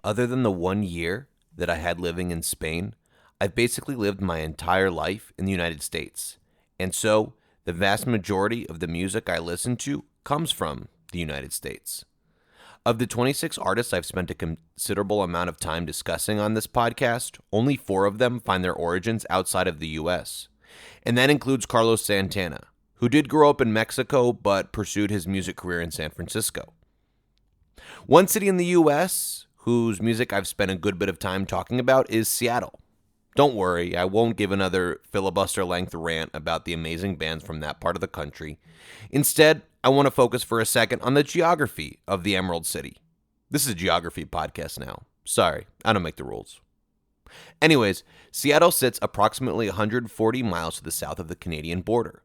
other than the 1 year that I had living in Spain, I've basically lived my entire life in the United States. And so, the vast majority of the music I listen to comes from the United States. Of the 26 artists I've spent a considerable amount of time discussing on this podcast, only 4 of them find their origins outside of the US. And that includes Carlos Santana, who did grow up in Mexico but pursued his music career in San Francisco. One city in the US whose music I've spent a good bit of time talking about is Seattle. Don't worry, I won't give another filibuster-length rant about the amazing bands from that part of the country. Instead, I want to focus for a second on the geography of the Emerald City. This is a geography podcast now. Sorry, I don't make the rules. Anyways, Seattle sits approximately 140 miles to the south of the Canadian border.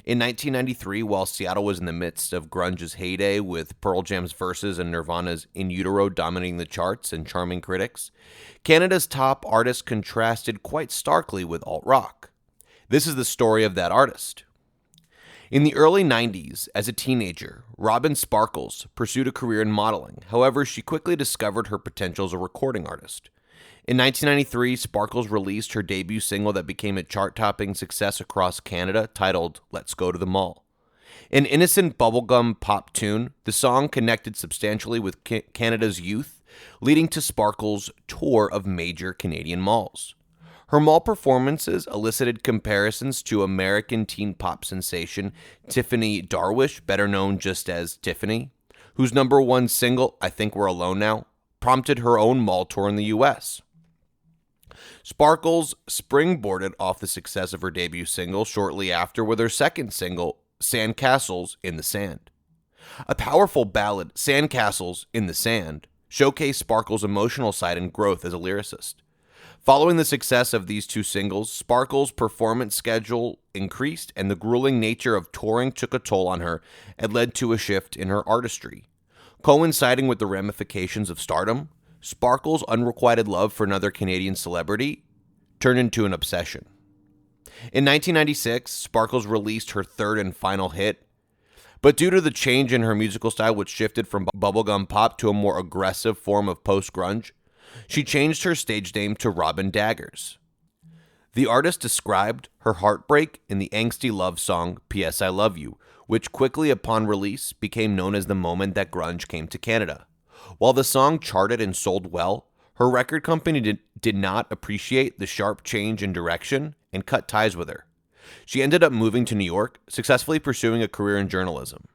In 1993, while Seattle was in the midst of grunge's heyday with Pearl Jam's Versus and Nirvana's In Utero dominating the charts and charming critics, Canada's top artists contrasted quite starkly with alt-rock. This is the story of that artist. In the early 90s, as a teenager, Robin Sparkles pursued a career in modeling. However, she quickly discovered her potential as a recording artist. In 1993, Sparkles released her debut single that became a chart-topping success across Canada, titled Let's Go to the Mall. An innocent bubblegum pop tune, the song connected substantially with Canada's youth, leading to Sparkles' tour of major Canadian malls. Her mall performances elicited comparisons to American teen pop sensation Tiffany Darwish, better known just as Tiffany, whose #1 single, I Think We're Alone Now, prompted her own mall tour in the U.S. Sparkles springboarded off the success of her debut single shortly after with her second single, Sandcastles in the Sand. A powerful ballad, Sandcastles in the Sand, showcased Sparkles' emotional side and growth as a lyricist. Following the success of these 2 singles, Sparkles' performance schedule increased and the grueling nature of touring took a toll on her and led to a shift in her artistry. Coinciding with the ramifications of stardom, Sparkles' unrequited love for another Canadian celebrity turned into an obsession. In 1996, Sparkles released her third and final hit, but due to the change in her musical style, which shifted from bubblegum pop to a more aggressive form of post-grunge, she changed her stage name to Robin Daggers. The artist described her heartbreak in the angsty love song P.S. I Love You, which quickly upon release became known as the moment that grunge came to Canada. While the song charted and sold well, her record company did not appreciate the sharp change in direction and cut ties with her. She ended up moving to New York, successfully pursuing a career in journalism.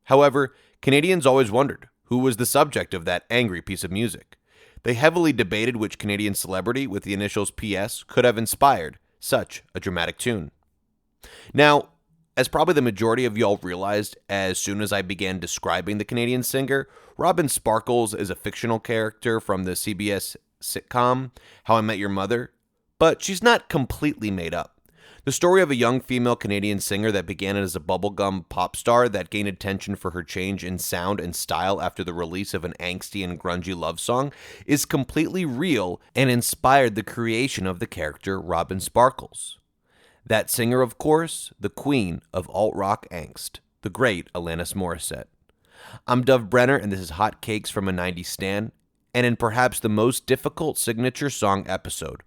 However, Canadians always wondered who was the subject of that angry piece of music. They heavily debated which Canadian celebrity with the initials PS could have inspired such a dramatic tune. Now, as probably the majority of y'all realized as soon as I began describing the Canadian singer, Robin Sparkles is a fictional character from the CBS sitcom How I Met Your Mother, but she's not completely made up. The story of a young female Canadian singer that began as a bubblegum pop star that gained attention for her change in sound and style after the release of an angsty and grungy love song is completely real and inspired the creation of the character Robin Sparkles. That singer, of course, the queen of alt-rock angst, the great Alanis Morissette. I'm Dove Brenner, and this is Hot Cakes from a 90s Stan, and in perhaps the most difficult signature song episode,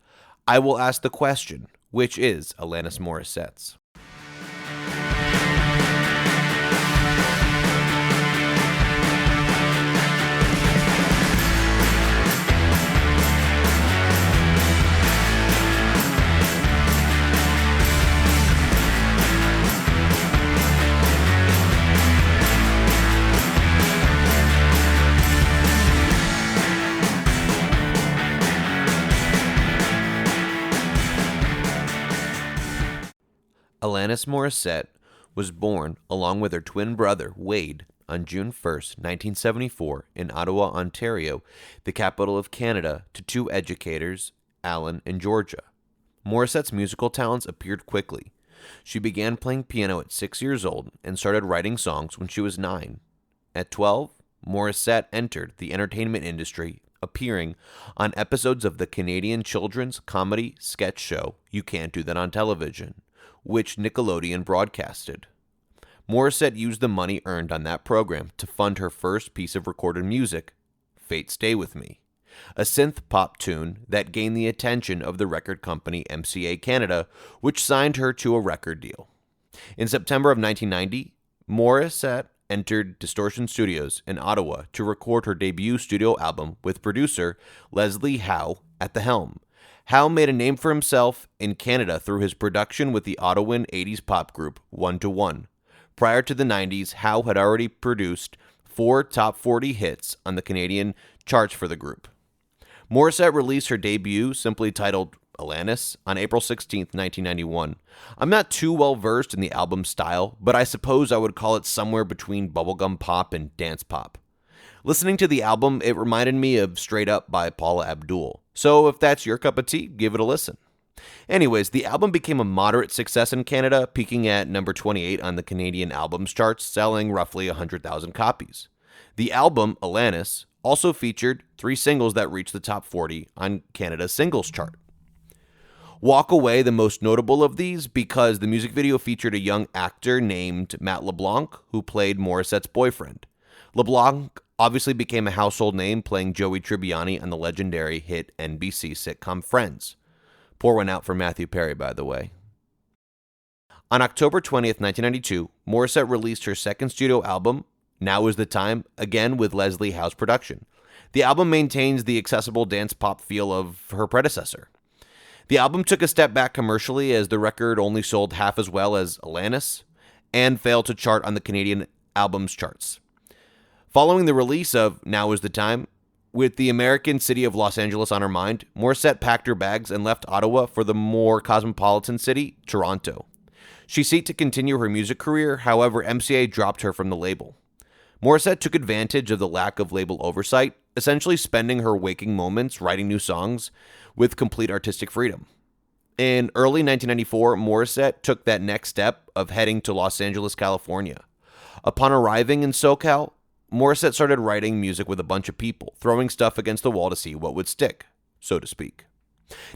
I will ask the question, which is Alanis Morissette's? Alanis Morissette was born, along with her twin brother, Wade, on June 1st, 1974, in Ottawa, Ontario, the capital of Canada, to 2 educators, Alan and Georgia. Morissette's musical talents appeared quickly. She began playing piano at 6 years old and started writing songs when she was 9. At 12, Morissette entered the entertainment industry, appearing on episodes of the Canadian children's comedy sketch show You Can't Do That on Television, which Nickelodeon broadcasted. Morissette used the money earned on that program to fund her first piece of recorded music, Fate Stay With Me. a synth pop tune that gained the attention of the record company MCA Canada, which signed her to a record deal. In September of 1990, Morissette entered Distortion Studios in Ottawa to record her debut studio album with producer Leslie Howe at the helm. Howe made a name for himself in Canada through his production with the Ottawan 80s pop group 1-to-1. Prior to the 90s, Howe had already produced 4 top 40 hits on the Canadian charts for the group. Morissette released her debut, simply titled Alanis, on April 16, 1991. I'm not too well versed in the album style, but I suppose I would call it somewhere between bubblegum pop and dance pop. Listening to the album, it reminded me of Straight Up by Paula Abdul. So if that's your cup of tea, give it a listen. Anyways, the album became a moderate success in Canada, peaking at number 28 on the Canadian albums charts, selling roughly 100,000 copies. The album, Alanis, also featured 3 singles that reached the top 40 on Canada's singles chart. Walk Away, the most notable of these, because the music video featured a young actor named Matt LeBlanc, who played Morissette's boyfriend. LeBlanc obviously became a household name, playing Joey Tribbiani on the legendary hit NBC sitcom Friends. Pour one out for Matthew Perry, by the way. On October 20th, 1992, Morissette released her second studio album, Now Is the Time, again with Leslie Howe's production. The album maintains the accessible dance pop feel of her predecessor. The album took a step back commercially, as the record only sold half as well as Alanis and failed to chart on the Canadian albums charts. Following the release of Now Is the Time, with the American city of Los Angeles on her mind, Morissette packed her bags and left Ottawa for the more cosmopolitan city, Toronto. She sought to continue her music career, however, MCA dropped her from the label. Morissette took advantage of the lack of label oversight, essentially spending her waking moments writing new songs with complete artistic freedom. In early 1994, Morissette took that next step of heading to Los Angeles, California. Upon arriving in SoCal, Morissette started writing music with a bunch of people, throwing stuff against the wall to see what would stick, so to speak.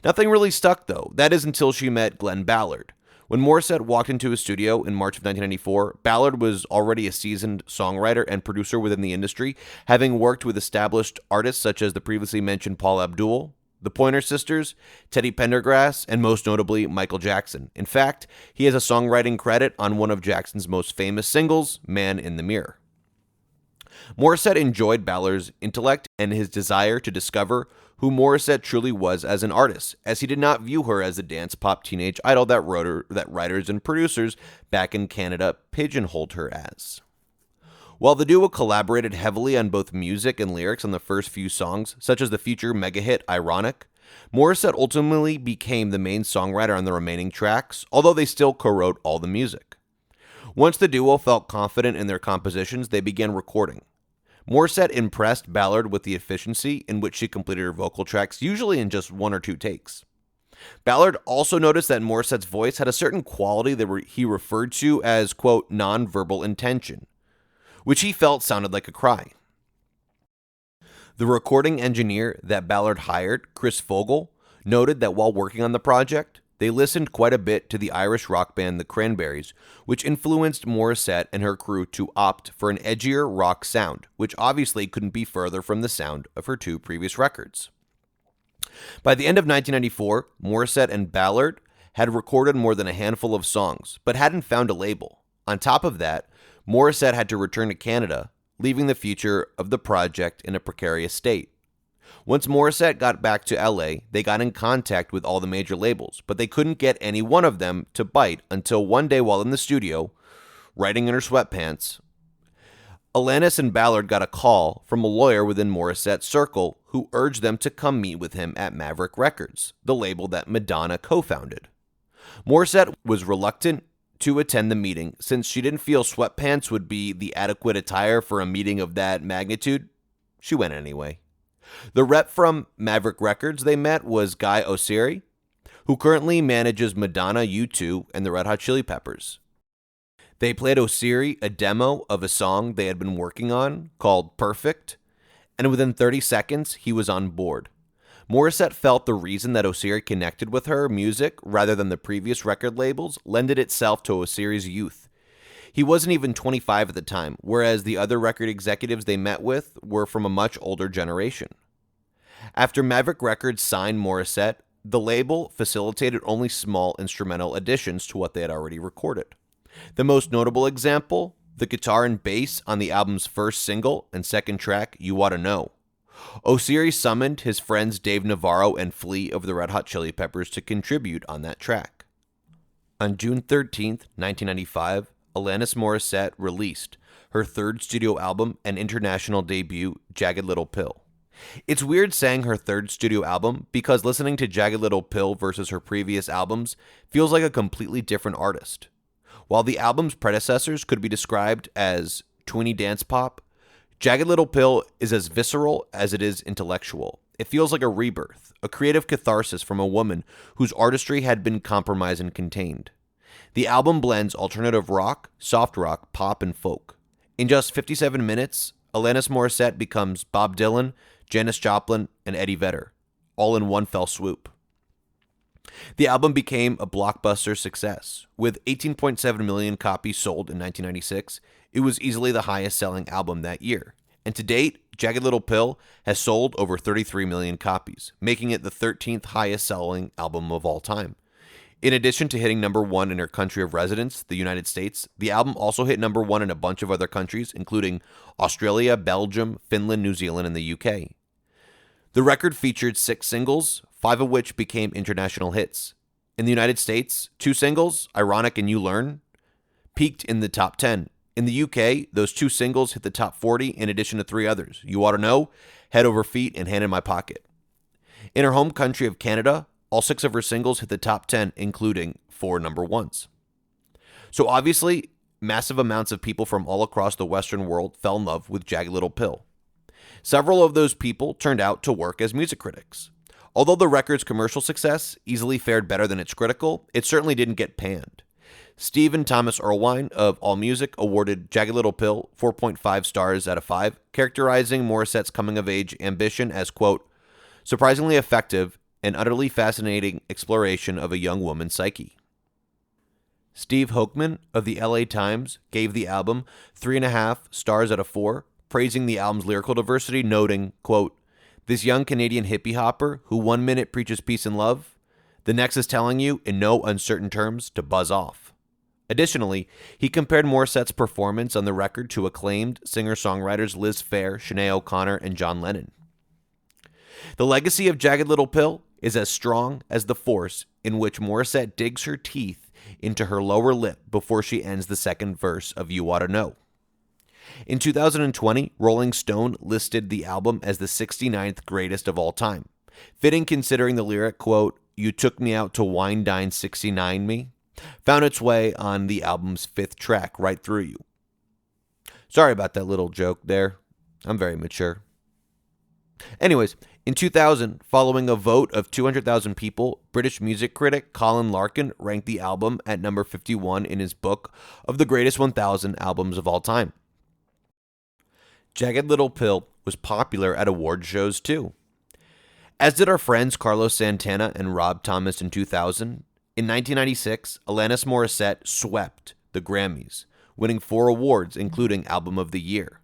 Nothing really stuck, though. That is until she met Glenn Ballard. When Morissette walked into his studio in March of 1994, Ballard was already a seasoned songwriter and producer within the industry, having worked with established artists such as the previously mentioned Paula Abdul, the Pointer Sisters, Teddy Pendergrass, and most notably Michael Jackson. In fact, he has a songwriting credit on one of Jackson's most famous singles, Man in the Mirror. Morissette enjoyed Ballard's intellect and his desire to discover who Morissette truly was as an artist, as he did not view her as the dance pop teenage idol that writers and producers back in Canada pigeonholed her as. While the duo collaborated heavily on both music and lyrics on the first few songs, such as the future mega hit Ironic, Morissette ultimately became the main songwriter on the remaining tracks, although they still co-wrote all the music. Once the duo felt confident in their compositions, they began recording. Morissette impressed Ballard with the efficiency in which she completed her vocal tracks, usually in just 1 or 2 takes. Ballard also noticed that Morissette's voice had a certain quality that he referred to as, quote, non-verbal intention, which he felt sounded like a cry. The recording engineer that Ballard hired, Chris Fogel, noted that while working on the project, they listened quite a bit to the Irish rock band The Cranberries, which influenced Morissette and her crew to opt for an edgier rock sound, which obviously couldn't be further from the sound of her 2 previous records. By the end of 1994, Morissette and Ballard had recorded more than a handful of songs, but hadn't found a label. On top of that, Morissette had to return to Canada, leaving the future of the project in a precarious state. Once Morissette got back to LA, they got in contact with all the major labels, but they couldn't get any one of them to bite until one day while in the studio, writing in her sweatpants, Alanis and Ballard got a call from a lawyer within Morissette's circle who urged them to come meet with him at Maverick Records, the label that Madonna co-founded. Morissette was reluctant to attend the meeting since she didn't feel sweatpants would be the adequate attire for a meeting of that magnitude. She went anyway. The rep from Maverick Records they met was Guy Oseary, who currently manages Madonna, U2, and the Red Hot Chili Peppers. They played Oseary a demo of a song they had been working on called Perfect, and within 30 seconds, he was on board. Morissette felt the reason that Oseary connected with her music rather than the previous record labels lended itself to Oseary's youth. He wasn't even 25 at the time, whereas the other record executives they met with were from a much older generation. After Maverick Records signed Morissette, the label facilitated only small instrumental additions to what they had already recorded. The most notable example, the guitar and bass on the album's first single and second track, You Oughta Know. Osiris summoned his friends Dave Navarro and Flea of the Red Hot Chili Peppers to contribute on that track. On June 13th, 1995, Alanis Morissette released her third studio album and international debut, Jagged Little Pill. It's weird saying her third studio album because listening to Jagged Little Pill versus her previous albums feels like a completely different artist. While the album's predecessors could be described as tweeny dance pop, Jagged Little Pill is as visceral as it is intellectual. It feels like a rebirth, a creative catharsis from a woman whose artistry had been compromised and contained. The album blends alternative rock, soft rock, pop, and folk. In just 57 minutes, Alanis Morissette becomes Bob Dylan, Janis Joplin, and Eddie Vedder, all in one fell swoop. The album became a blockbuster success. With 18.7 million copies sold in 1996, it was easily the highest-selling album that year. And to date, Jagged Little Pill has sold over 33 million copies, making it the 13th highest-selling album of all time. In addition to hitting number one in her country of residence, the United States, the album also hit number one in a bunch of other countries, including Australia, Belgium, Finland, New Zealand, and the UK. The record featured 6 singles, 5 of which became international hits. In the United States, 2 singles, Ironic and You Learn, peaked in the top 10. In the UK, those 2 singles hit the top 40 in addition to 3 others, You Oughta Know, Head Over Feet, and Hand in My Pocket. In her home country of Canada, all 6 of her singles hit the top 10, including 4 number ones. So obviously, massive amounts of people from all across the Western world fell in love with Jagged Little Pill. Several of those people turned out to work as music critics. Although the record's commercial success easily fared better than its critical, it certainly didn't get panned. Stephen Thomas Erlewine of AllMusic awarded Jagged Little Pill 4.5 stars out of 5, characterizing Morissette's coming-of-age ambition as, quote, surprisingly effective and utterly fascinating exploration of a young woman's psyche. Steve Hochman of the LA Times gave the album 3.5 stars out of 4, praising the album's lyrical diversity, noting, quote, this young Canadian hippie hopper who one minute preaches peace and love, the next is telling you, in no uncertain terms, to buzz off. Additionally, he compared Morissette's performance on the record to acclaimed singer-songwriters Liz Phair, Sinead O'Connor, and John Lennon. The legacy of Jagged Little Pill is as strong as the force in which Morissette digs her teeth into her lower lip before she ends the second verse of You Oughta Know. In 2020, Rolling Stone listed the album as the 69th greatest of all time, fitting considering the lyric, quote, you took me out to wine dine 69 me, found its way on the album's 5th track, Right Through You. Sorry about that little joke there. I'm very mature. Anyways, in 2000, following a vote of 200,000 people, British music critic Colin Larkin ranked the album at number 51 in his book of the greatest 1,000 albums of all time. Jagged Little Pill was popular at award shows too. As did our friends Carlos Santana and Rob Thomas in 2000, in 1996, Alanis Morissette swept the Grammys, winning 4 awards, including Album of the Year.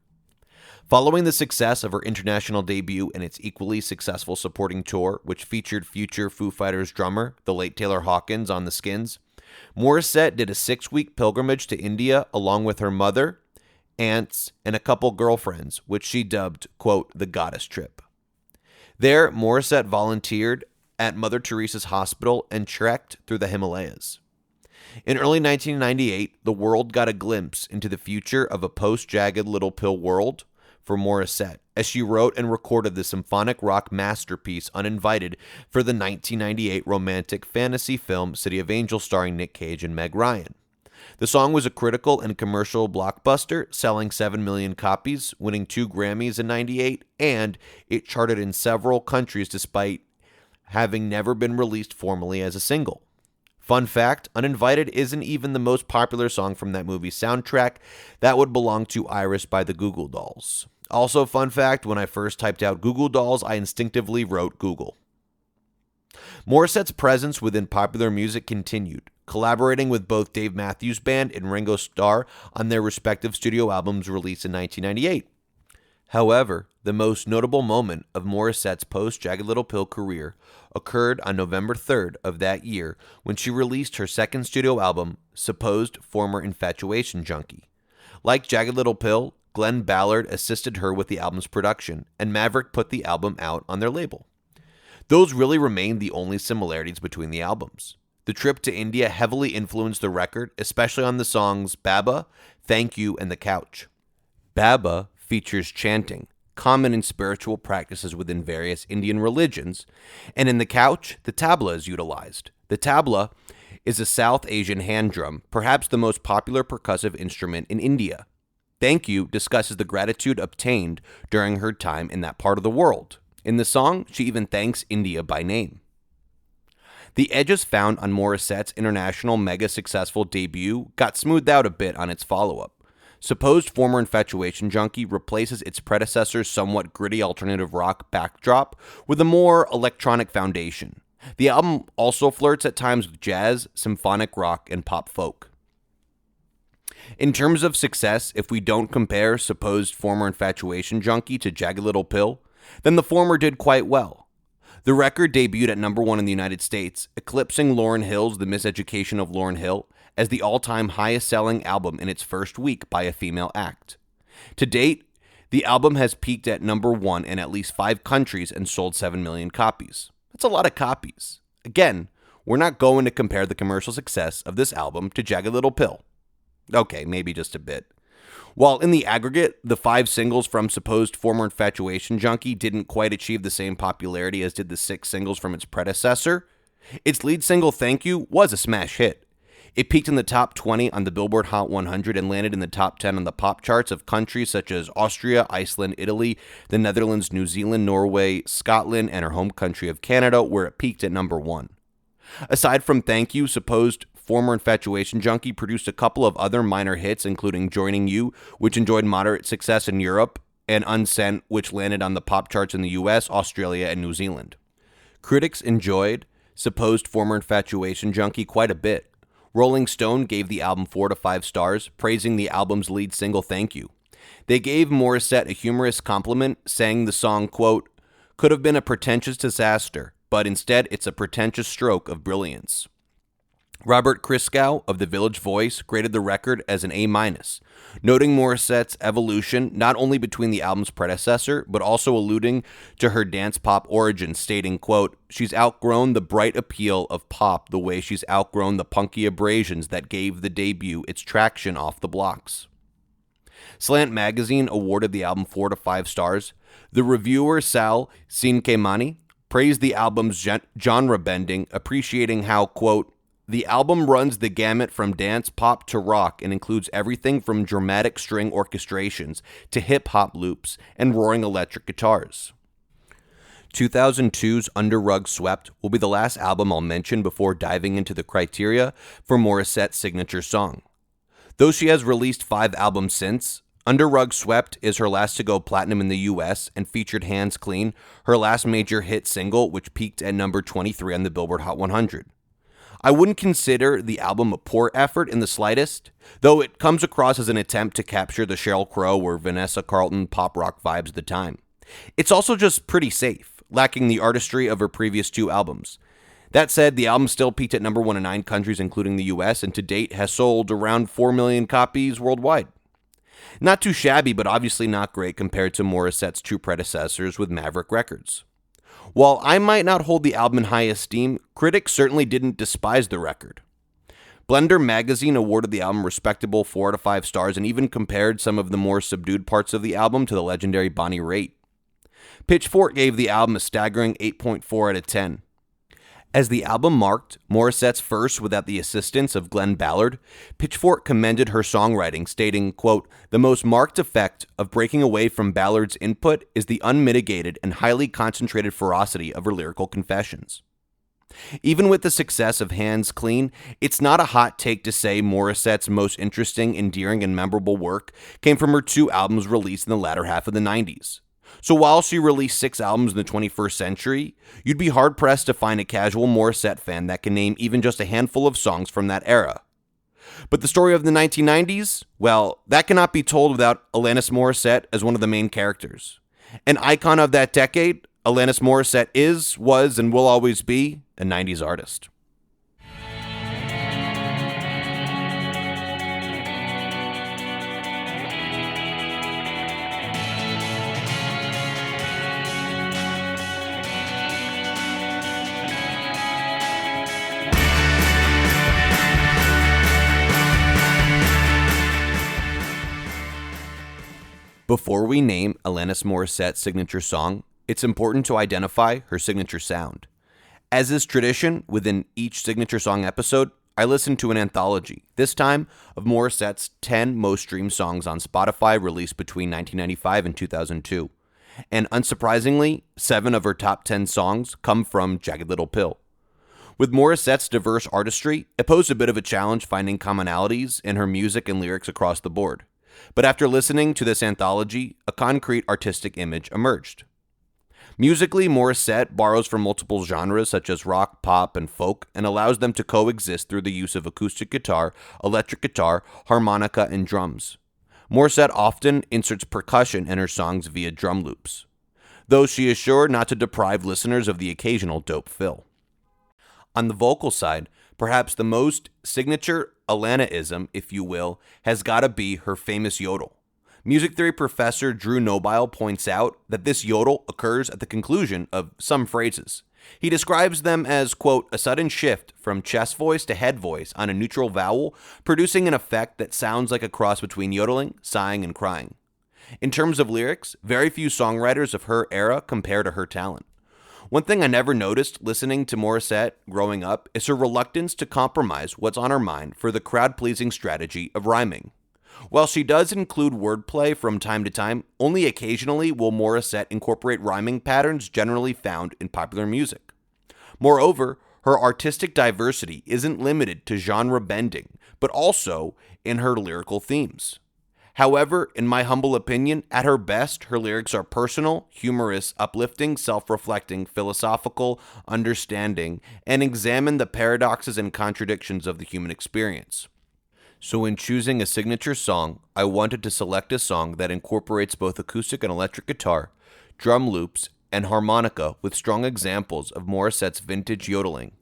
Following the success of her international debut and its equally successful supporting tour, which featured future Foo Fighters drummer, the late Taylor Hawkins, on the Skins, Morissette did a 6-week pilgrimage to India along with her mother, aunts, and a couple girlfriends, which she dubbed, quote, the goddess trip. There, Morissette volunteered at Mother Teresa's hospital and trekked through the Himalayas. In early 1998, the world got a glimpse into the future of a post-Jagged Little Pill world for Morissette, as she wrote and recorded the symphonic rock masterpiece Uninvited for the 1998 romantic fantasy film City of Angels starring Nick Cage and Meg Ryan. The song was a critical and commercial blockbuster, selling 7 million copies, winning 2 Grammys in 98, and it charted in several countries despite having never been released formally as a single. Fun fact, Uninvited isn't even the most popular song from that movie's soundtrack. That would belong to Iris by the Goo Goo Dolls. Also, fun fact, when I first typed out Goo Goo Dolls, I instinctively wrote Google. Morissette's presence within popular music continued, collaborating with both Dave Matthews Band and Ringo Starr on their respective studio albums released in 1998. However, the most notable moment of Morissette's post-Jagged Little Pill career occurred on November 3rd of that year when she released her second studio album, Supposed Former Infatuation Junkie. Like Jagged Little Pill, Glenn Ballard assisted her with the album's production, and Maverick put the album out on their label. Those really remain the only similarities between the albums. The trip to India heavily influenced the record, especially on the songs Baba, Thank You, and The Couch. Baba features chanting, common in spiritual practices within various Indian religions, and in The Couch, the tabla is utilized. The tabla is a South Asian hand drum, perhaps the most popular percussive instrument in India. Thank You discusses the gratitude obtained during her time in that part of the world. In the song, she even thanks India by name. The edges found on Morissette's international mega-successful debut got smoothed out a bit on its follow-up. Supposed Former Infatuation Junkie replaces its predecessor's somewhat gritty alternative rock backdrop with a more electronic foundation. The album also flirts at times with jazz, symphonic rock, and pop folk. In terms of success, if we don't compare Supposed Former Infatuation Junkie to Jagged Little Pill, then the former did quite well. The record debuted at number 1 in the United States, eclipsing Lauryn Hill's The Miseducation of Lauryn Hill as the all-time highest-selling album in its first week by a female act. To date, the album has peaked at number 1 in at least 5 countries and sold 7 million copies. That's a lot of copies. Again, we're not going to compare the commercial success of this album to Jagged Little Pill. Okay, maybe just a bit. While in the aggregate, the 5 singles from Supposed Former Infatuation Junkie didn't quite achieve the same popularity as did the 6 singles from its predecessor, its lead single, Thank You, was a smash hit. It peaked in the top 20 on the Billboard Hot 100 and landed in the top 10 on the pop charts of countries such as Austria, Iceland, Italy, the Netherlands, New Zealand, Norway, Scotland, and her home country of Canada, where it peaked at number 1. Aside from Thank You, Supposed Former Infatuation Junkie produced a couple of other minor hits, including Joining You, which enjoyed moderate success in Europe, and Ascent, which landed on the pop charts in the US, Australia, and New Zealand. Critics enjoyed Supposed Former Infatuation Junkie quite a bit. Rolling Stone gave the album 4 to 5 stars, praising the album's lead single, Thank You. They gave Morissette a humorous compliment, saying the song, quote, could have been a pretentious disaster, but instead it's a pretentious stroke of brilliance. Robert Christgau of The Village Voice graded the record as an A-, noting Morissette's evolution not only between the album's predecessor, but also alluding to her dance pop origins, stating, quote, she's outgrown the bright appeal of pop the way she's outgrown the punky abrasions that gave the debut its traction off the blocks. Slant Magazine awarded the album 4 to 5 stars. The reviewer Sal Cinquemani praised the album's genre bending, appreciating how, quote, the album runs the gamut from dance pop to rock and includes everything from dramatic string orchestrations to hip-hop loops and roaring electric guitars. 2002's Under Rug Swept will be the last album I'll mention before diving into the criteria for Morissette's signature song. Though she has released 5 albums since, Under Rug Swept is her last to go platinum in the US and featured Hands Clean, her last major hit single, which peaked at number 23 on the Billboard Hot 100. I wouldn't consider the album a poor effort in the slightest, though it comes across as an attempt to capture the Sheryl Crow or Vanessa Carlton pop rock vibes of the time. It's also just pretty safe, lacking the artistry of her previous 2 albums. That said, the album still peaked at number 1 in 9 countries, including the US, and to date has sold around 4 million copies worldwide. Not too shabby, but obviously not great compared to Morissette's 2 predecessors with Maverick Records. While I might not hold the album in high esteem, critics certainly didn't despise the record. Blender Magazine awarded the album respectable 4 to 5 stars and even compared some of the more subdued parts of the album to the legendary Bonnie Raitt. Pitchfork gave the album a staggering 8.4 out of 10. As the album marked Morissette's first without the assistance of Glenn Ballard, Pitchfork commended her songwriting, stating, quote, the most marked effect of breaking away from Ballard's input is the unmitigated and highly concentrated ferocity of her lyrical confessions. Even with the success of Hands Clean, it's not a hot take to say Morissette's most interesting, endearing, and memorable work came from her 2 albums released in the latter half of the 90s. So while she released 6 albums in the 21st century, you'd be hard-pressed to find a casual Morissette fan that can name even just a handful of songs from that era. But the story of the 1990s, well, that cannot be told without Alanis Morissette as one of the main characters. An icon of that decade, Alanis Morissette is, was, and will always be a 90s artist. Before we name Alanis Morissette's signature song, it's important to identify her signature sound. As is tradition within each signature song episode, I listened to an anthology, this time of Morissette's 10 most streamed songs on Spotify released between 1995 and 2002. And unsurprisingly, 7 of her top 10 songs come from Jagged Little Pill. With Morissette's diverse artistry, it posed a bit of a challenge finding commonalities in her music and lyrics across the board. But after listening to this anthology, a concrete artistic image emerged. Musically, Morissette borrows from multiple genres such as rock, pop, and folk, and allows them to coexist through the use of acoustic guitar, electric guitar, harmonica, and drums. Morissette often inserts percussion in her songs via drum loops, though she is sure not to deprive listeners of the occasional dope fill. On the vocal side, perhaps the most signature Alana-ism, if you will, has got to be her famous yodel. Music theory professor Drew Nobile points out that this yodel occurs at the conclusion of some phrases. He describes them as, quote, a sudden shift from chest voice to head voice on a neutral vowel, producing an effect that sounds like a cross between yodeling, sighing, and crying. In terms of lyrics, very few songwriters of her era compare to her talent. One thing I never noticed listening to Morissette growing up is her reluctance to compromise what's on her mind for the crowd-pleasing strategy of rhyming. While she does include wordplay from time to time, only occasionally will Morissette incorporate rhyming patterns generally found in popular music. Moreover, her artistic diversity isn't limited to genre bending, but also in her lyrical themes. However, in my humble opinion, at her best, her lyrics are personal, humorous, uplifting, self-reflecting, philosophical, understanding, and examine the paradoxes and contradictions of the human experience. So in choosing a signature song, I wanted to select a song that incorporates both acoustic and electric guitar, drum loops, and harmonica with strong examples of Morissette's vintage yodeling.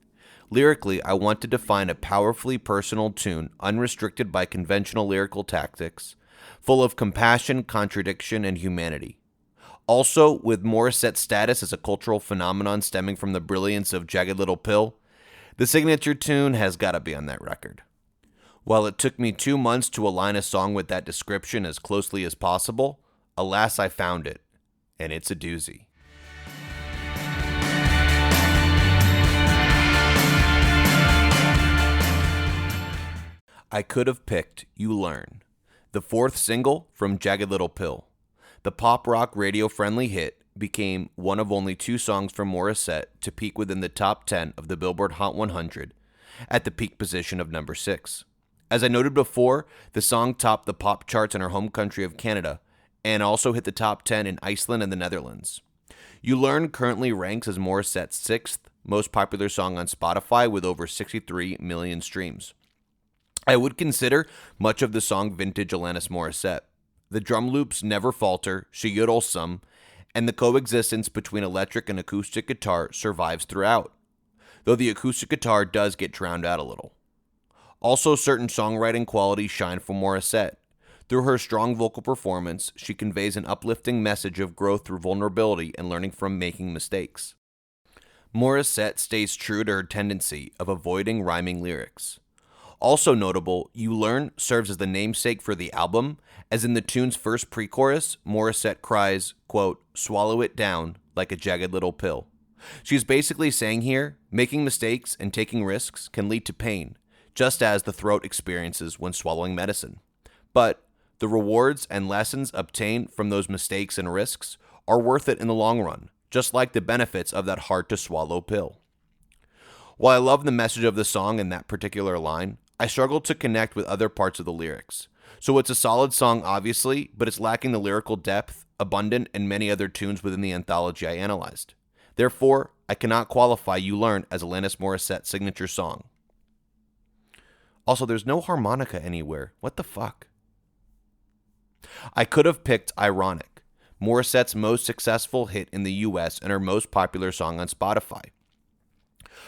Lyrically, I wanted to find a powerfully personal tune unrestricted by conventional lyrical tactics, full of compassion, contradiction, and humanity. Also, with Morissette's status as a cultural phenomenon stemming from the brilliance of Jagged Little Pill, the signature tune has got to be on that record. While it took me 2 months to align a song with that description as closely as possible, alas, I found it, and it's a doozy. I could have picked You Learn, the 4th single from Jagged Little Pill. The pop-rock radio-friendly hit became one of only 2 songs from Morissette to peak within the top 10 of the Billboard Hot 100, at the peak position of number 6. As I noted before, the song topped the pop charts in her home country of Canada, and also hit the top 10 in Iceland and the Netherlands. You Learn currently ranks as Morissette's 6th most popular song on Spotify with over 63 million streams. I would consider much of the song vintage Alanis Morissette. The drum loops never falter, she yodels some, and the coexistence between electric and acoustic guitar survives throughout, though the acoustic guitar does get drowned out a little. Also, certain songwriting qualities shine from Morissette. Through her strong vocal performance, she conveys an uplifting message of growth through vulnerability and learning from making mistakes. Morissette stays true to her tendency of avoiding rhyming lyrics. Also notable, You Learn serves as the namesake for the album, as in the tune's first pre-chorus, Morissette cries, quote, swallow it down like a jagged little pill. She's basically saying here, making mistakes and taking risks can lead to pain, just as the throat experiences when swallowing medicine. But the rewards and lessons obtained from those mistakes and risks are worth it in the long run, just like the benefits of that hard-to-swallow pill. While I love the message of the song in that particular line, I struggle to connect with other parts of the lyrics. So it's a solid song, obviously, but it's lacking the lyrical depth abundant in many other tunes within the anthology I analyzed. Therefore, I cannot qualify You Learn as Alanis Morissette's signature song. Also, there's no harmonica anywhere. What the fuck? I could have picked Ironic, Morissette's most successful hit in the US and her most popular song on Spotify.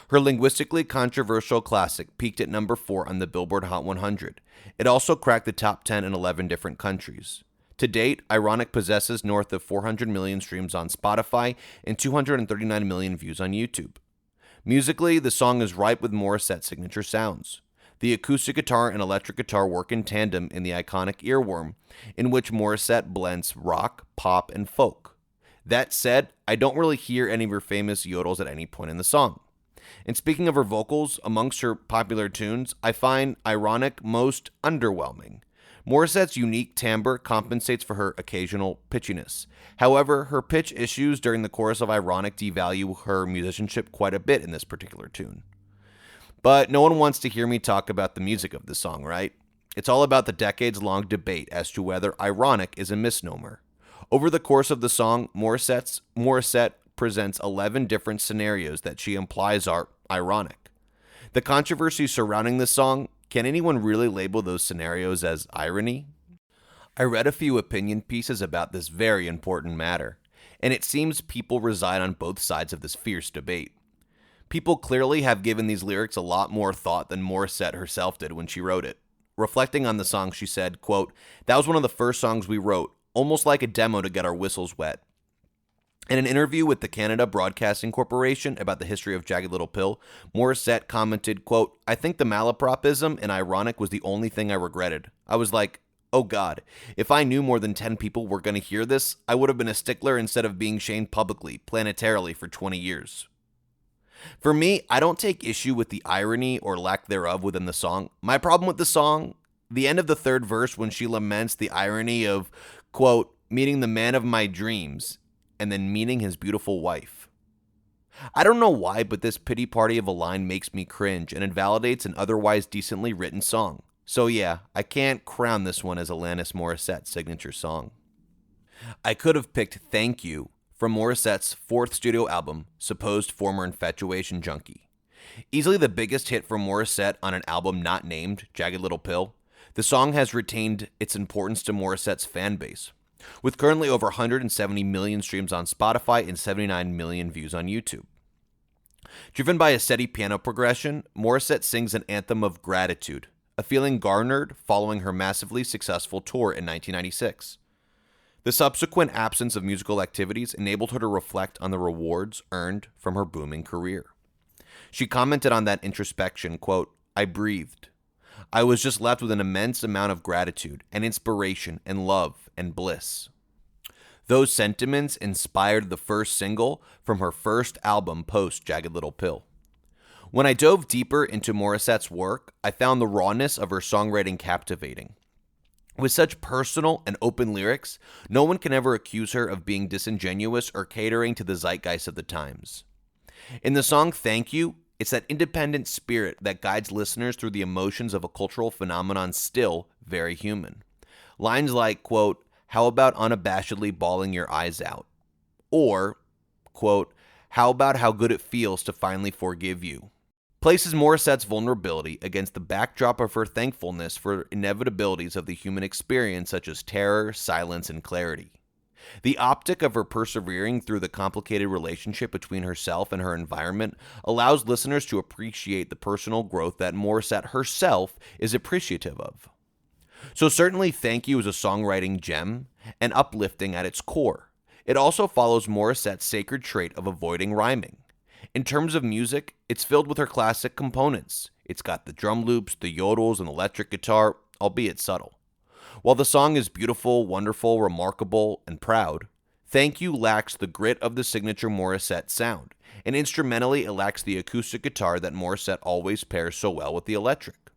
Her linguistically controversial classic peaked at number 4 on the Billboard Hot 100. It also cracked the top 10 in 11 different countries. To date, Ironic possesses north of 400 million streams on Spotify and 239 million views on YouTube. Musically, the song is ripe with Morissette's signature sounds. The acoustic guitar and electric guitar work in tandem in the iconic Earworm, in which Morissette blends rock, pop, and folk. That said, I don't really hear any of her famous yodels at any point in the song. And speaking of her vocals, amongst her popular tunes, I find Ironic most underwhelming. Morissette's unique timbre compensates for her occasional pitchiness. However, her pitch issues during the chorus of Ironic devalue her musicianship quite a bit in this particular tune. But no one wants to hear me talk about the music of this song, right? It's all about the decades-long debate as to whether ironic is a misnomer. Over the course of the song, Morissette presents 11 different scenarios that she implies are ironic. The controversy surrounding this song, can anyone really label those scenarios as irony? I read a few opinion pieces about this very important matter, and it seems people reside on both sides of this fierce debate. People clearly have given these lyrics a lot more thought than Morissette herself did when she wrote it. Reflecting on the song, she said, quote, "That was one of the first songs we wrote, almost like a demo to get our whistles wet." In an interview with the Canada Broadcasting Corporation about the history of Jagged Little Pill, Morissette commented, quote, "I think the malapropism and ironic was the only thing I regretted. I was like, oh God, if I knew more than 10 people were going to hear this, I would have been a stickler instead of being shamed publicly, planetarily for 20 years. For me, I don't take issue with the irony or lack thereof within the song. My problem with the song, the end of the third verse when she laments the irony of, quote, meeting the man of my dreams and then meeting his beautiful wife. I don't know why, but this pity party of a line makes me cringe and invalidates an otherwise decently written song. So yeah, I can't crown this one as Alanis Morissette's signature song. I could have picked Thank You from Morissette's 4th studio album, Supposed Former Infatuation Junkie. Easily the biggest hit from Morissette on an album not named, Jagged Little Pill, the song has retained its importance to Morissette's fan base, with currently over 170 million streams on Spotify and 79 million views on YouTube. Driven by a steady piano progression, Morissette sings an anthem of gratitude, a feeling garnered following her massively successful tour in 1996. The subsequent absence of musical activities enabled her to reflect on the rewards earned from her booming career. She commented on that introspection, quote, "I breathed. I was just left with an immense amount of gratitude and inspiration and love and bliss." Those sentiments inspired the first single from her first album post Jagged Little Pill. When I dove deeper into Morissette's work, I found the rawness of her songwriting captivating. With such personal and open lyrics, no one can ever accuse her of being disingenuous or catering to the zeitgeist of the times. In the song Thank You, it's that independent spirit that guides listeners through the emotions of a cultural phenomenon still very human. Lines like, quote, "How about unabashedly bawling your eyes out?" Or, quote, "How about how good it feels to finally forgive you?" places Morissette's vulnerability against the backdrop of her thankfulness for inevitabilities of the human experience such as terror, silence, and clarity. The optic of her persevering through the complicated relationship between herself and her environment allows listeners to appreciate the personal growth that Morissette herself is appreciative of. So certainly Thank You is a songwriting gem and uplifting at its core. It also follows Morissette's sacred trait of avoiding rhyming. In terms of music, it's filled with her classic components. It's got the drum loops, the yodels, and electric guitar, albeit subtle. While the song is beautiful, wonderful, remarkable, and proud, Thank You lacks the grit of the signature Morissette sound, and instrumentally it lacks the acoustic guitar that Morissette always pairs so well with the electric.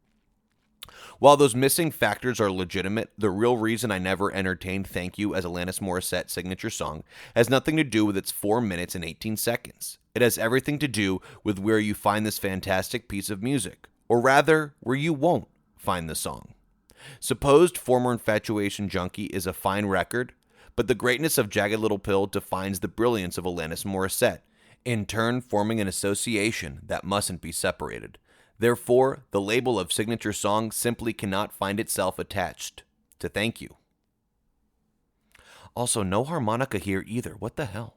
While those missing factors are legitimate, the real reason I never entertained Thank You as Alanis Morissette's signature song has nothing to do with its 4 minutes and 18 seconds. It has everything to do with where you find this fantastic piece of music, or rather, where you won't find the song. Supposed Former Infatuation Junkie is a fine record, but the greatness of Jagged Little Pill defines the brilliance of Alanis Morissette, in turn forming an association that mustn't be separated. Therefore, the label of signature song simply cannot find itself attached to Thank You. Also, no harmonica here either. What the hell?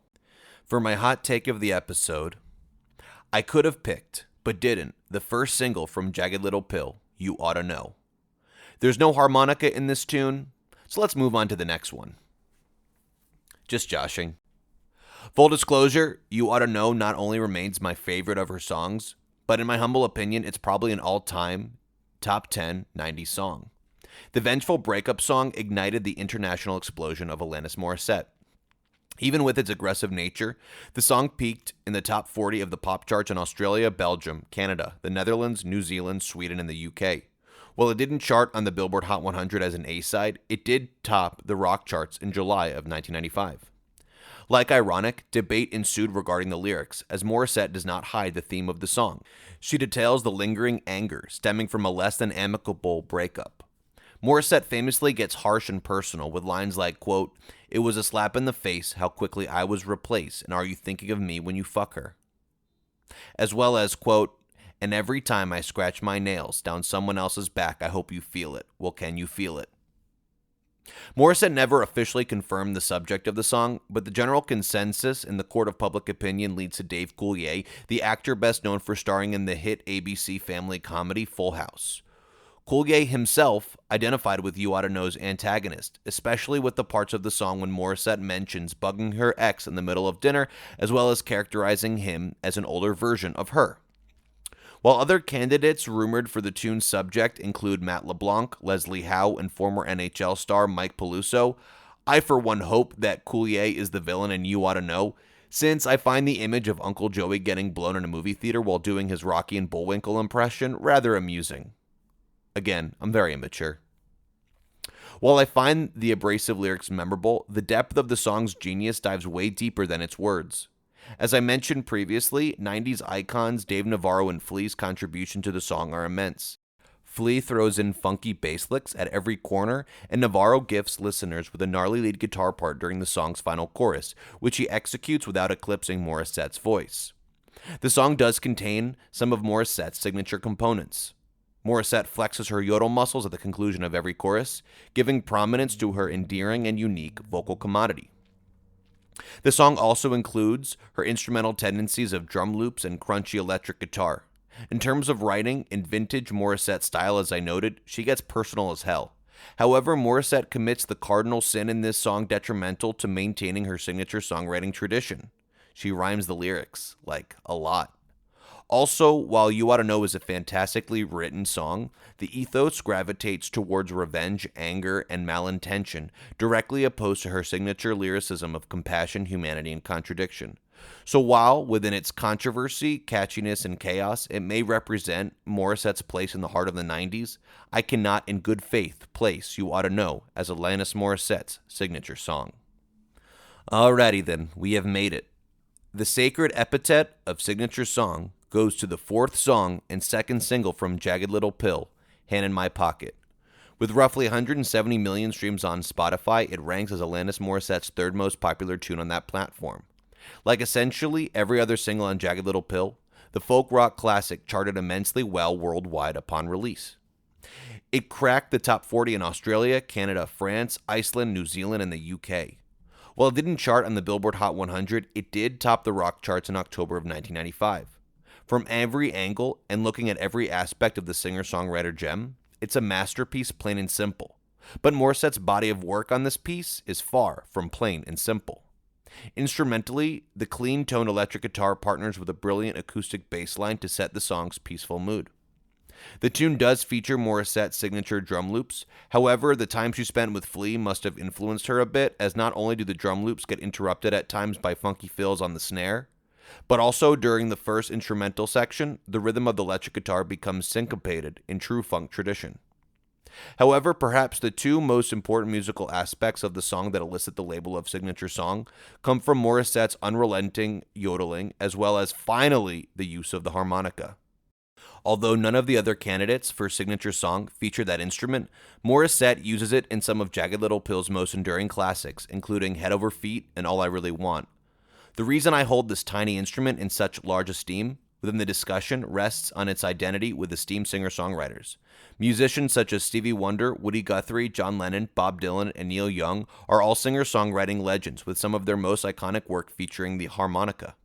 For my hot take of the episode, I could have picked, but didn't, the first single from Jagged Little Pill, You Oughta Know. There's no harmonica in this tune, so let's move on to the next one. Just joshing. Full disclosure, You Oughta Know not only remains my favorite of her songs, but in my humble opinion, it's probably an all-time top 10 90s song. The vengeful breakup song ignited the international explosion of Alanis Morissette. Even with its aggressive nature, the song peaked in the top 40 of the pop charts in Australia, Belgium, Canada, the Netherlands, New Zealand, Sweden, and the UK. While it didn't chart on the Billboard Hot 100 as an A-side, it did top the rock charts in July of 1995. Like ironic, debate ensued regarding the lyrics, as Morissette does not hide the theme of the song. She details the lingering anger stemming from a less than amicable breakup. Morissette famously gets harsh and personal with lines like, quote, "It was a slap in the face how quickly I was replaced, and are you thinking of me when you fuck her?" As well as, quote, "And every time I scratch my nails down someone else's back, I hope you feel it. Well, can you feel it?" Morissette never officially confirmed the subject of the song, but the general consensus in the court of public opinion leads to Dave Coulier, the actor best known for starring in the hit ABC family comedy Full House. Coulier himself identified with You Oughta Know's antagonist, especially with the parts of the song when Morissette mentions bugging her ex in the middle of dinner, as well as characterizing him as an older version of her. While other candidates rumored for the tune's subject include Matt LeBlanc, Leslie Howe, and former NHL star Mike Peluso, I for one hope that Coulier is the villain in You Oughta Know, since I find the image of Uncle Joey getting blown in a movie theater while doing his Rocky and Bullwinkle impression rather amusing. Again, I'm very immature. While I find the abrasive lyrics memorable, the depth of the song's genius dives way deeper than its words. As I mentioned previously, 90s icons Dave Navarro and Flea's contribution to the song are immense. Flea throws in funky bass licks at every corner, and Navarro gifts listeners with a gnarly lead guitar part during the song's final chorus, which he executes without eclipsing Morissette's voice. The song does contain some of Morissette's signature components. Morissette flexes her yodel muscles at the conclusion of every chorus, giving prominence to her endearing and unique vocal commodity. The song also includes her instrumental tendencies of drum loops and crunchy electric guitar. In terms of writing, in vintage Morissette style, as I noted, she gets personal as hell. However, Morissette commits the cardinal sin in this song detrimental to maintaining her signature songwriting tradition. She rhymes the lyrics, like, a lot. Also, while You Oughta Know is a fantastically written song, the ethos gravitates towards revenge, anger, and malintention, directly opposed to her signature lyricism of compassion, humanity, and contradiction. So while, within its controversy, catchiness, and chaos, it may represent Morissette's place in the heart of the 90s, I cannot in good faith place You Oughta Know as Alanis Morissette's signature song. Alrighty then, we have made it. The sacred epithet of signature song goes to the fourth song and second single from Jagged Little Pill, Hand in My Pocket. With roughly 170 million streams on Spotify, it ranks as Alanis Morissette's third most popular tune on that platform. Like essentially every other single on Jagged Little Pill, the folk rock classic charted immensely well worldwide upon release. It cracked the top 40 in Australia, Canada, France, Iceland, New Zealand, and the UK. While it didn't chart on the Billboard Hot 100, it did top the rock charts in October of 1995. From every angle and looking at every aspect of the singer-songwriter gem, it's a masterpiece plain and simple. But Morissette's body of work on this piece is far from plain and simple. Instrumentally, the clean-toned electric guitar partners with a brilliant acoustic bass line to set the song's peaceful mood. The tune does feature Morissette's signature drum loops. However, the time she spent with Flea must have influenced her a bit, as not only do the drum loops get interrupted at times by funky fills on the snare, but also during the first instrumental section, the rhythm of the electric guitar becomes syncopated in true funk tradition. However, perhaps the two most important musical aspects of the song that elicit the label of signature song come from Morissette's unrelenting yodeling, as well as, finally, the use of the harmonica. Although none of the other candidates for signature song feature that instrument, Morissette uses it in some of Jagged Little Pill's most enduring classics, including Head Over Feet and All I Really Want. The reason I hold this tiny instrument in such large esteem, within the discussion rests on its identity with esteemed singer-songwriters. Musicians such as Stevie Wonder, Woody Guthrie, John Lennon, Bob Dylan, and Neil Young are all singer-songwriting legends, with some of their most iconic work featuring the harmonica.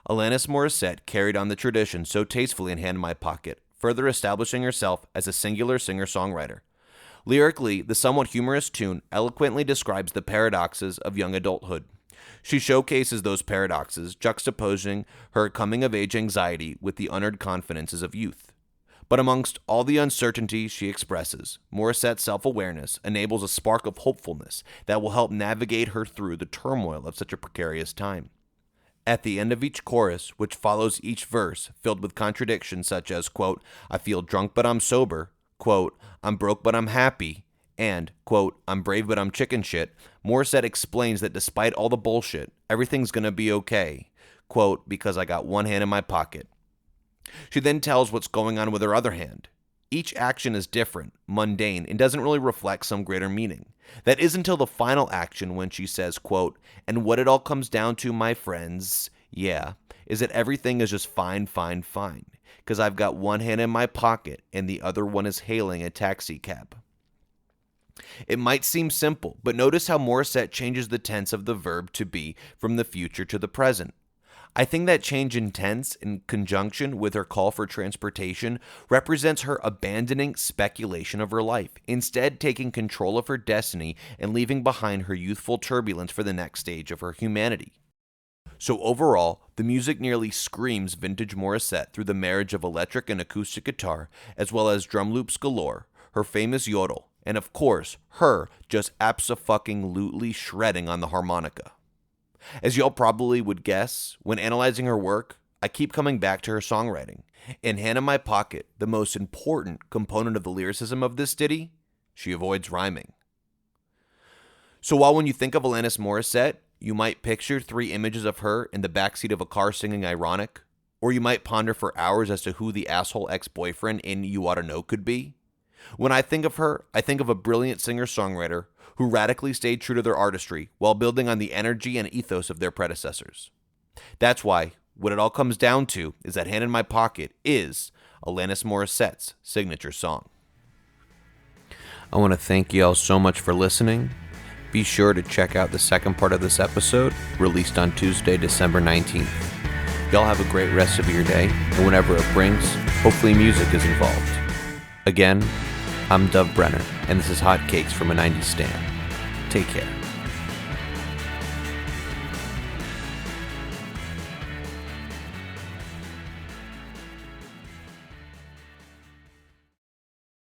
Alanis Morissette carried on the tradition so tastefully in Hand in My Pocket, further establishing herself as a singular singer-songwriter. Lyrically, the somewhat humorous tune eloquently describes the paradoxes of young adulthood. She showcases those paradoxes, juxtaposing her coming-of-age anxiety with the unearned confidences of youth. But amongst all the uncertainty she expresses, Morissette's self-awareness enables a spark of hopefulness that will help navigate her through the turmoil of such a precarious time. At the end of each chorus, which follows each verse, filled with contradictions such as, quote, I feel drunk but I'm sober, quote, I'm broke but I'm happy, and, quote, I'm brave but I'm chicken shit, Morissette explains that despite all the bullshit, everything's gonna be okay, quote, because I got one hand in my pocket. She then tells what's going on with her other hand. Each action is different, mundane, and doesn't really reflect some greater meaning. That is until the final action when she says, quote, and what it all comes down to, my friends, yeah, is that everything is just fine, fine, fine, because I've got one hand in my pocket and the other one is hailing a taxi cab. It might seem simple, but notice how Morissette changes the tense of the verb to be from the future to the present. I think that change in tense, in conjunction with her call for transportation, represents her abandoning speculation of her life, instead taking control of her destiny and leaving behind her youthful turbulence for the next stage of her humanity. So overall, the music nearly screams vintage Morissette through the marriage of electric and acoustic guitar, as well as drum loops galore, her famous yodel, and of course, her just abso-fucking-lutely shredding on the harmonica. As y'all probably would guess, when analyzing her work, I keep coming back to her songwriting. In Hand in My Pocket, the most important component of the lyricism of this ditty, she avoids rhyming. So while when you think of Alanis Morissette, you might picture 3 images of her in the backseat of a car singing ironic, or you might ponder for hours as to who the asshole ex-boyfriend in You Oughta Know could be. When I think of her, I think of a brilliant singer-songwriter who radically stayed true to their artistry while building on the energy and ethos of their predecessors. That's why, what it all comes down to is that Hand in My Pocket is Alanis Morissette's signature song. I want to thank you all so much for listening. Be sure to check out the second part of this episode, released on Tuesday, December 19th. Y'all have a great rest of your day, and whatever it brings, hopefully music is involved. Again, I'm Dove Brenner, and this is Hot Cakes from a 90s Stand. Take care.